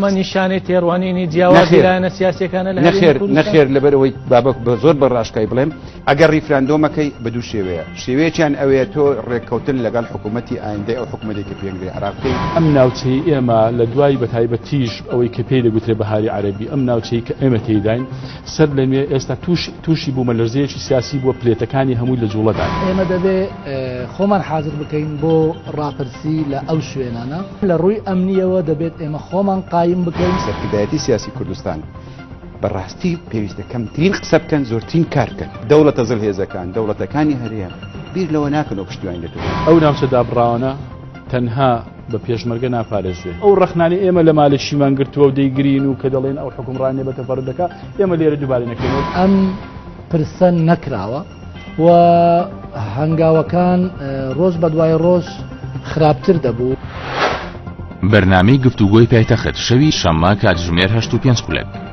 من نیشانەی تێڕوانینی جیاوازی لایەنە سیاسیەکانە لە نەخێر لەبەرەوەی بابک بە زۆر بەڕاشکای بڵێم ئەگەر ریفراندۆمەکەی بە دوو شێوەیە شێوەیەکیان ئەوەیە تۆ ڕێککەوتن لەگەڵ حکوومەتی ئایندەی ئەو حکوومەتێکی پێنگری عراقی ئەم ناوچەی ئێمە لە دوای بەتایبەتیش ئەوەی کە پێی دەگوترێت بەهاری عەرەبی ئەم ناوچەی کە ئێمە تێداین سەر لەمێ ئێستا تووشی بوومە لەرزەیەکی سیاسی بووە پلێتەکانی هەمووی لە جوڵەدا ئێمە دەبێ خۆمان حاضر بکەین بۆ ڕاپرسی لە ئەو شوێنانە لە ڕووی ئەمنیەوە دەبێت ئێمە خۆمان قایم بکەین سەرکردایەتی سیاسی کوردستان بەڕاستی پێویستە کەمترین قسە بکەن زۆرترین کار بکەن دەوڵەتە زڵهێزەکان دەوڵەتەکانی هەرێم بیر لەوە ناکەنەوە پشتیوانی دەکەن ئەو ناوچە دابڕاوانە تەنها بە پێشمەرگە ناپارێزرێت ئەو ڕەخنانی ئێمە لە مالێشیمان گرتووە و دەیگرین و کە دەڵێن ئەو حکومڕانێ بە تەفەڕدەکە ئێمە لێرە دووبارە نەکەین ئەم پرسە نەکراوە و هەنگاوەکان ڕۆژ بە دوای ڕۆژ خراپتر دەبوو. بەرنامەی گفتوگۆی پایتەخت شەوی شەممە کاتژمێر 8:05